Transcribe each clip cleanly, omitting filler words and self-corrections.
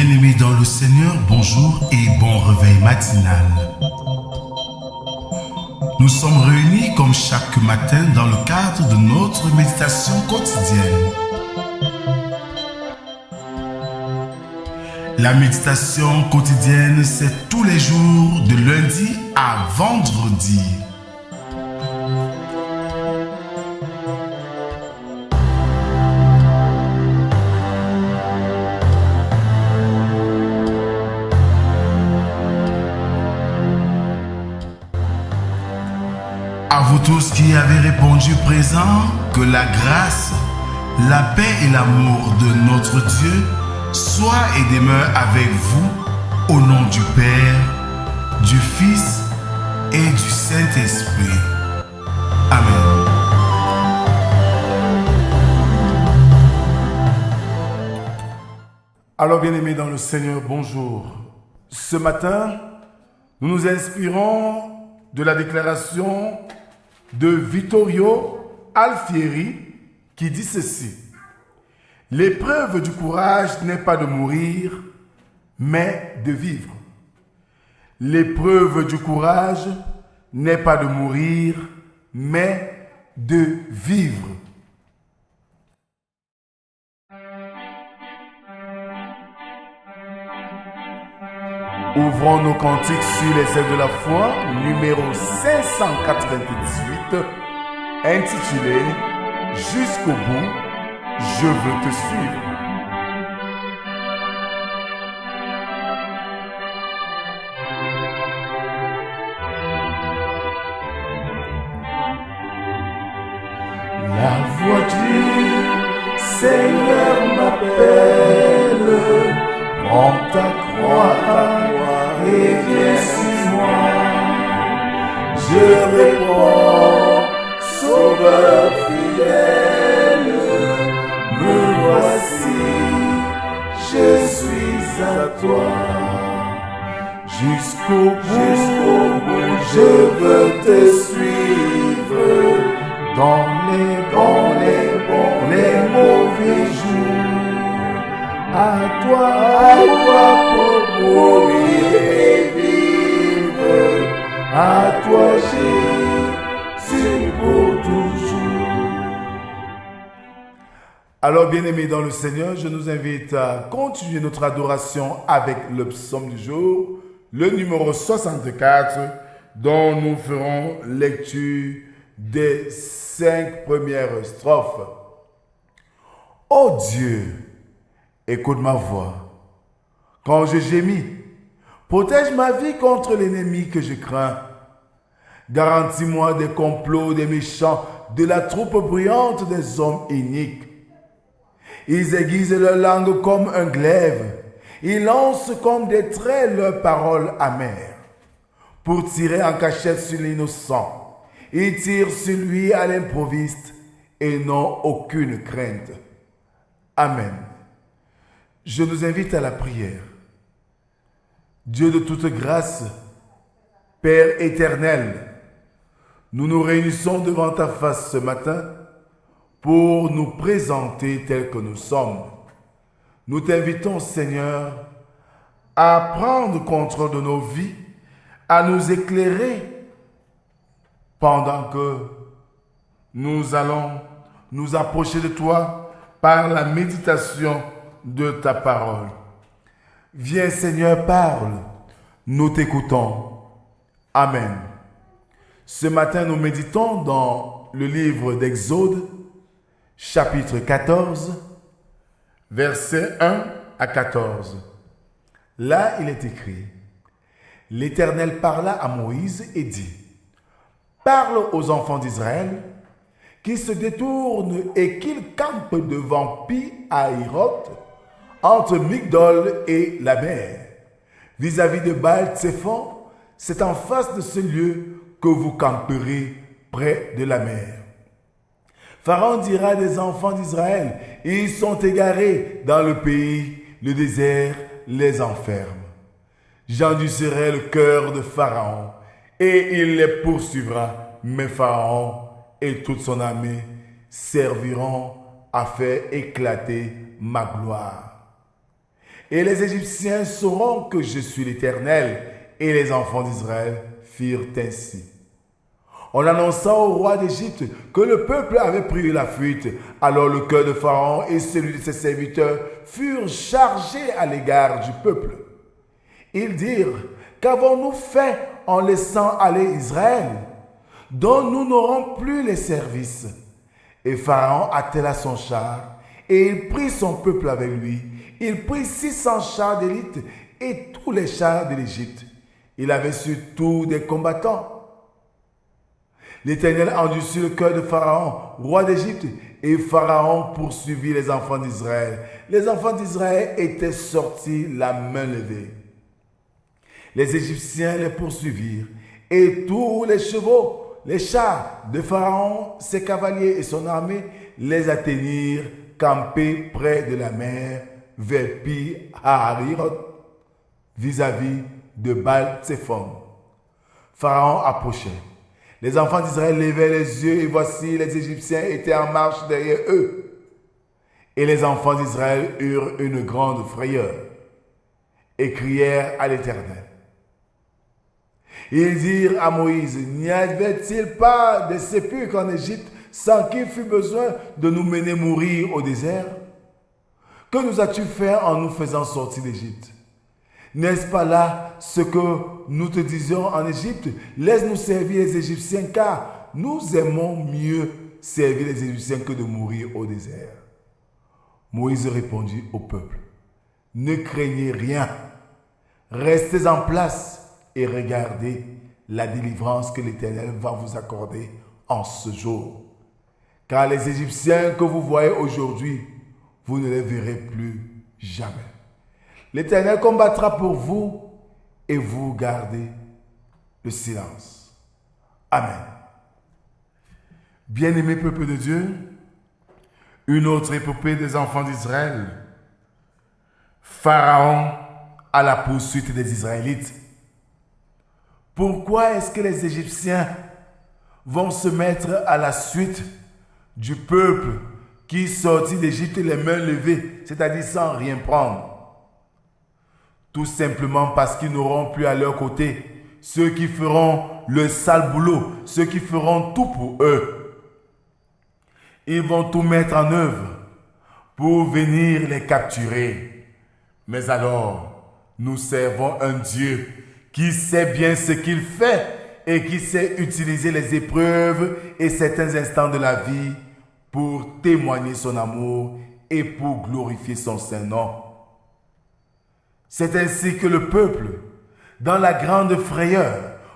Bien-aimés dans le Seigneur, bonjour et bon réveil matinal. Nous sommes réunis comme chaque matin dans le cadre de notre méditation quotidienne. La méditation quotidienne, c'est tous les jours de lundi à vendredi. À vous tous qui avez répondu présent, que la grâce, la paix et l'amour de notre Dieu soient et demeurent avec vous au nom du Père, du Fils et du Saint-Esprit. Amen. Alors bien-aimés dans le Seigneur, bonjour. Ce matin, nous nous inspirons de la déclaration de Vittorio Alfieri qui dit ceci: l'épreuve du courage n'est pas de mourir, mais de vivre. L'épreuve du courage n'est pas de mourir, mais de vivre. Ouvrons nos cantiques sur les ailes de la foi, numéro 598, intitulé « Jusqu'au bout, je veux te suivre ». La voix du Seigneur m'appelle, prends ta croix et viens sur moi. Je réponds, Sauveur fidèle, me voici, je suis à toi. Jusqu'au bout, je veux te suivre dans les bons, les mauvais jours. À toi pour mourir et vivre. À toi Jésus pour toujours. Alors bien-aimés dans le Seigneur, je nous invite à continuer notre adoration avec le psaume du jour, le numéro 64, dont nous ferons lecture des 5 premières strophes. Ô Dieu, écoute ma voix. Quand je gémis, protège ma vie contre l'ennemi que je crains. Garantis-moi des complots des méchants, de la troupe bruyante des hommes iniques. Ils aiguisent leur langue comme un glaive. Ils lancent comme des traits leurs paroles amères. Pour tirer en cachette sur l'innocent, ils tirent sur lui à l'improviste et n'ont aucune crainte. Amen. Je nous invite à la prière. Dieu de toute grâce, Père éternel, nous nous réunissons devant ta face ce matin pour nous présenter tels que nous sommes. Nous t'invitons, Seigneur, à prendre contrôle de nos vies, à nous éclairer pendant que nous allons nous approcher de toi par la méditation de ta parole. Viens Seigneur, parle, nous t'écoutons. Amen. Ce matin, nous méditons dans le livre d'Exode, chapitre 14, versets 1 à 14. Là, il est écrit: l'Éternel parla à Moïse et dit: parle aux enfants d'Israël qui se détournent et qu'ils campent devant Pi-Hahiroth, entre Migdol et la mer. Vis-à-vis de Baal-Tsephon, c'est en face de ce lieu que vous camperez près de la mer. Pharaon dira des enfants d'Israël: ils sont égarés dans le pays, le désert les enferme. J'endurcirai le cœur de Pharaon et il les poursuivra, mais Pharaon et toute son armée serviront à faire éclater ma gloire. Et les Égyptiens sauront que je suis l'Éternel. Et les enfants d'Israël firent ainsi. On annonça au roi d'Égypte que le peuple avait pris la fuite. Alors le cœur de Pharaon et celui de ses serviteurs furent chargés à l'égard du peuple. Ils dirent, qu'avons-nous fait en laissant aller Israël, dont nous n'aurons plus les services? Et Pharaon attela son char, et il prit son peuple avec lui. Il prit 600 chars d'élite et tous les chars de l'Égypte. Il avait surtout des combattants. L'Éternel endurcit le cœur de Pharaon, roi d'Égypte, et Pharaon poursuivit les enfants d'Israël. Les enfants d'Israël étaient sortis la main levée. Les Égyptiens les poursuivirent, et tous les chevaux, les chars de Pharaon, ses cavaliers et son armée les atteignirent, campés près de la mer, vers Pi-Hahiroth, vis-à-vis de Baal-Tsephon. Pharaon approchait. Les enfants d'Israël levaient les yeux et voici les Égyptiens étaient en marche derrière eux. Et les enfants d'Israël eurent une grande frayeur et crièrent à l'Éternel. Ils dirent à Moïse, n'y avait-il pas des sépulcres en Égypte sans qu'il fût besoin de nous mener mourir au désert? Que nous as-tu fait en nous faisant sortir d'Égypte? N'est-ce pas là ce que nous te disions en Égypte? Laisse-nous servir les Égyptiens, car nous aimons mieux servir les Égyptiens que de mourir au désert. Moïse répondit au peuple, ne craignez rien, restez en place et regardez la délivrance que l'Éternel va vous accorder en ce jour. Car les Égyptiens que vous voyez aujourd'hui, vous ne les verrez plus jamais. L'Éternel combattra pour vous et vous gardez le silence. Amen. Bien-aimé peuple de Dieu, une autre épopée des enfants d'Israël. Pharaon à la poursuite des Israélites. Pourquoi est-ce que les Égyptiens vont se mettre à la suite du peuple qui sortit d'Égypte les mains levées, c'est-à-dire sans rien prendre? Tout simplement parce qu'ils n'auront plus à leur côté ceux qui feront le sale boulot, ceux qui feront tout pour eux. Ils vont tout mettre en œuvre pour venir les capturer. Mais alors, nous servons un Dieu qui sait bien ce qu'il fait et qui sait utiliser les épreuves et certains instants de la vie pour témoigner son amour et pour glorifier son saint nom. C'est ainsi que le peuple, dans la grande frayeur,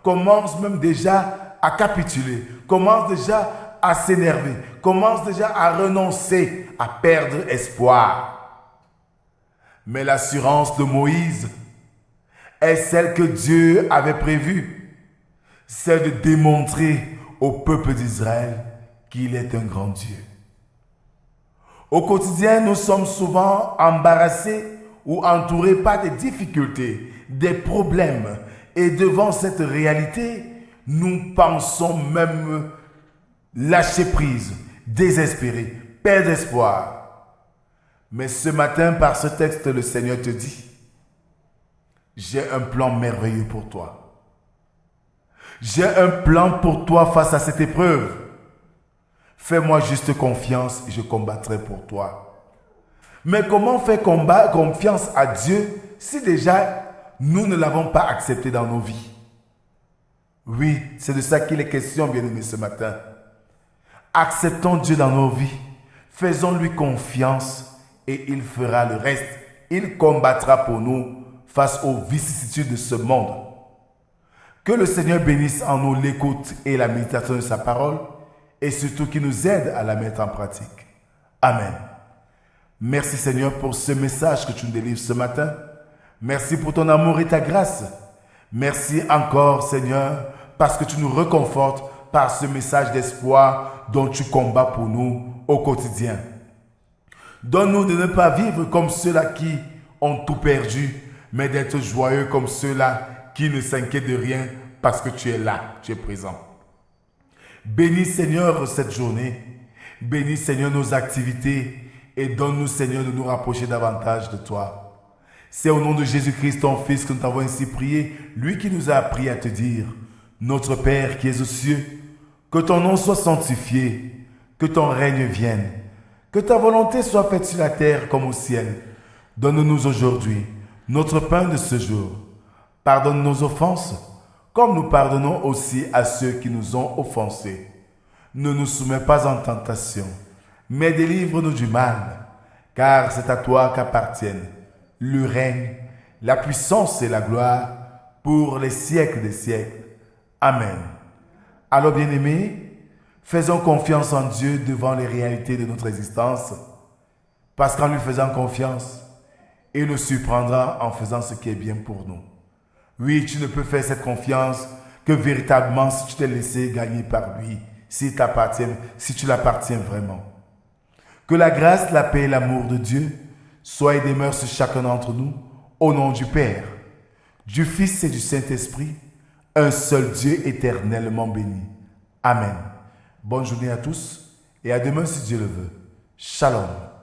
commence même déjà à capituler, commence déjà à s'énerver, commence déjà à renoncer, à perdre espoir. Mais l'assurance de Moïse est celle que Dieu avait prévue, c'est de démontrer au peuple d'Israël qu'il est un grand Dieu. Au quotidien, nous sommes souvent embarrassés ou entourés par des difficultés, des problèmes. Et devant cette réalité, nous pensons même lâcher prise, désespérer, perdre espoir. Mais ce matin, par ce texte, le Seigneur te dit, j'ai un plan merveilleux pour toi. J'ai un plan pour toi face à cette épreuve. Fais-moi juste confiance et je combattrai pour toi. Mais comment faire confiance à Dieu si déjà nous ne l'avons pas accepté dans nos vies? Oui, c'est de ça qu'il est question, bien-aimés, ce matin. Acceptons Dieu dans nos vies. Faisons-lui confiance et il fera le reste. Il combattra pour nous face aux vicissitudes de ce monde. Que le Seigneur bénisse en nous l'écoute et la méditation de sa parole et surtout qu'il nous aide à la mettre en pratique. Amen. Merci Seigneur pour ce message que tu nous délivres ce matin. Merci pour ton amour et ta grâce. Merci encore Seigneur parce que tu nous reconfortes par ce message d'espoir dont tu combats pour nous au quotidien. Donne-nous de ne pas vivre comme ceux-là qui ont tout perdu, mais d'être joyeux comme ceux-là qui ne s'inquiètent de rien parce que tu es là, tu es présent. Bénis Seigneur cette journée. Bénis Seigneur nos activités et donne-nous Seigneur de nous rapprocher davantage de toi. C'est au nom de Jésus-Christ, ton Fils, que nous t'avons ainsi prié, lui qui nous a appris à te dire, Notre Père qui es aux cieux, que ton nom soit sanctifié, que ton règne vienne, que ta volonté soit faite sur la terre comme au ciel. Donne-nous aujourd'hui notre pain de ce jour. Pardonne nos offenses, comme nous pardonnons aussi à ceux qui nous ont offensés. Ne nous soumets pas en tentation, mais délivre-nous du mal, car c'est à toi qu'appartiennent le règne, la puissance et la gloire pour les siècles des siècles. Amen. Alors, bien-aimés, faisons confiance en Dieu devant les réalités de notre existence, parce qu'en lui faisant confiance, il nous surprendra en faisant ce qui est bien pour nous. Oui, tu ne peux faire cette confiance que véritablement si tu t'es laissé gagner par lui, si tu l'appartiens vraiment. Que la grâce, la paix et l'amour de Dieu soient et demeurent sur chacun d'entre nous, au nom du Père, du Fils et du Saint-Esprit, un seul Dieu éternellement béni. Amen. Bonne journée à tous et à demain si Dieu le veut. Shalom.